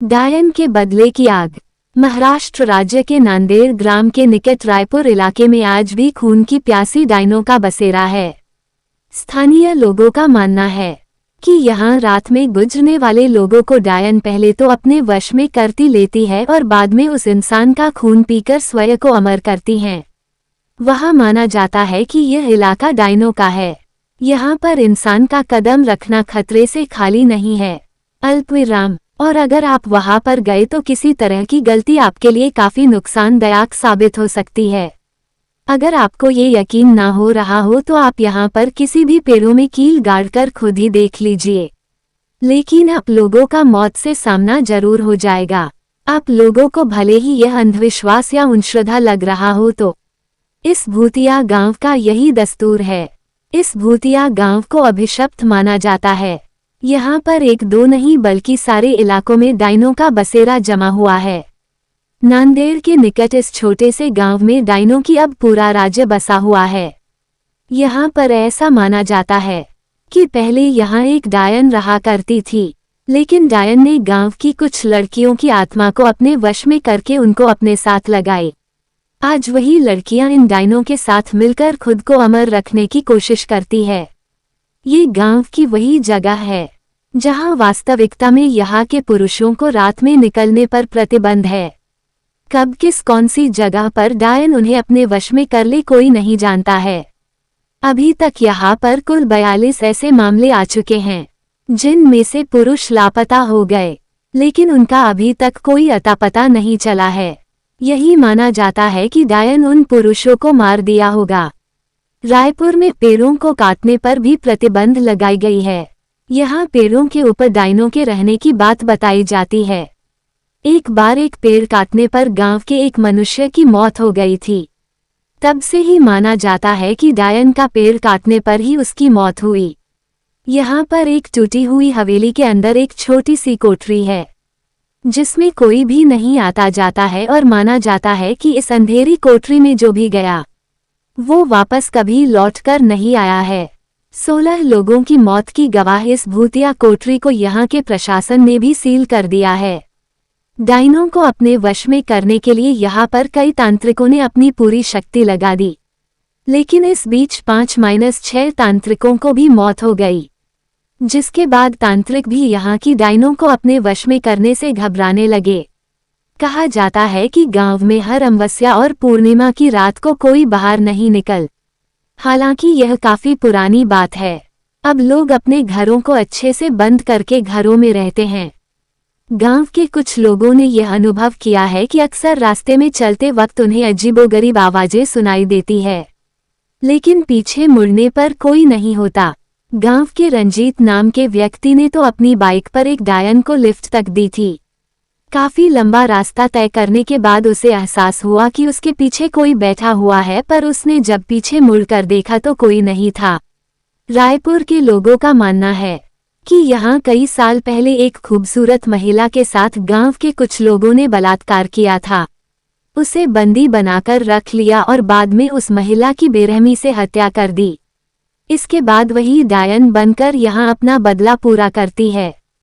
डायन के बदले की आग। महाराष्ट्र राज्य के नांदेड़ ग्राम के निकट रायपुर इलाके में आज भी खून की प्यासी डायनों का बसेरा है। स्थानीय लोगों का मानना है कि यहाँ रात में गुजरने वाले लोगों को डायन पहले तो अपने वश में करती लेती है और बाद में उस इंसान का खून पीकर स्वयं को अमर करती हैं। वहाँ माना जाता है कि यह इलाका डायनों का है। यहाँ पर इंसान का कदम रखना खतरे से खाली नहीं है। अल्पविराम। और अगर आप वहां पर गए तो किसी तरह की गलती आपके लिए काफी नुकसानदायक साबित हो सकती है। अगर आपको ये यकीन ना हो रहा हो तो आप यहाँ पर किसी भी पेड़ों में कील गाड़कर खुद ही देख लीजिए। लेकिन आप लोगों का मौत से सामना जरूर हो जाएगा। आप लोगों को भले ही यह अंधविश्वास या अंधश्रद्धा लग रहा हो तो इस भूतिया गांव का यही दस्तूर है। इस भूतिया गांव को अभिशप्त माना जाता है। यहाँ पर एक दो नहीं बल्कि सारे इलाकों में डायनों का बसेरा जमा हुआ है। नांदेड़ के निकट इस छोटे से गांव में डायनों की अब पूरा राज्य बसा हुआ है। यहाँ पर ऐसा माना जाता है कि पहले यहाँ एक डायन रहा करती थी, लेकिन डायन ने गांव की कुछ लड़कियों की आत्मा को अपने वश में करके उनको अपने साथ लगाई। आज वही लड़कियां इन डायनों के साथ मिलकर खुद को अमर रखने की कोशिश करती है। ये गांव की वही जगह है जहां वास्तविकता में यहाँ के पुरुषों को रात में निकलने पर प्रतिबंध है। कब किस कौन सी जगह पर डायन उन्हें अपने वश में कर ले कोई नहीं जानता है। अभी तक यहाँ पर कुल 42 ऐसे मामले आ चुके हैं जिनमें से पुरुष लापता हो गए, लेकिन उनका अभी तक कोई अता पता नहीं चला है। यही माना जाता है कि डायन उन पुरुषों को मार दिया होगा। रायपुर में पेड़ों को काटने पर भी प्रतिबंध लगाई गई है। यहाँ पेड़ों के ऊपर डायनों के रहने की बात बताई जाती है। एक बार एक पेड़ काटने पर गांव के एक मनुष्य की मौत हो गई थी। तब से ही माना जाता है कि डायन का पेड़ काटने पर ही उसकी मौत हुई। यहाँ पर एक टूटी हुई हवेली के अंदर एक छोटी सी कोठरी है जिसमें कोई भी नहीं आता जाता है और माना जाता है कि इस अंधेरी कोठरी में जो भी गया वो वापस कभी लौटकर नहीं आया है। 16 लोगों की मौत की गवाह इस भूतिया कोठरी को यहाँ के प्रशासन ने भी सील कर दिया है। डायनों को अपने वश में करने के लिए यहाँ पर कई तांत्रिकों ने अपनी पूरी शक्ति लगा दी, लेकिन इस बीच 5-6 तांत्रिकों को भी मौत हो गई, जिसके बाद तांत्रिक भी यहाँ की डायनों को अपने वश में करने से घबराने लगे। कहा जाता है कि गांव में हर अमावस्या और पूर्णिमा की रात को कोई बाहर नहीं निकल। हालांकि यह काफी पुरानी बात है। अब लोग अपने घरों को अच्छे से बंद करके घरों में रहते हैं। गांव के कुछ लोगों ने यह अनुभव किया है कि अक्सर रास्ते में चलते वक्त उन्हें अजीबोगरीब आवाजें सुनाई देती है, लेकिन पीछे मुड़ने पर कोई नहीं होता। गांव के रंजीत नाम के व्यक्ति ने तो अपनी बाइक पर एक डायन को लिफ्ट तक दी थी। काफी लंबा रास्ता तय करने के बाद उसे एहसास हुआ कि उसके पीछे कोई बैठा हुआ है, पर उसने जब पीछे मुड़कर देखा तो कोई नहीं था। रायपुर के लोगों का मानना है कि यहाँ कई साल पहले एक खूबसूरत महिला के साथ गांव के कुछ लोगों ने बलात्कार किया था। उसे बंदी बनाकर रख लिया और बाद में उस महिला की बेरहमी से हत्या कर दी। इसके बाद वही डायन बनकर यहाँ अपना बदला पूरा करती है।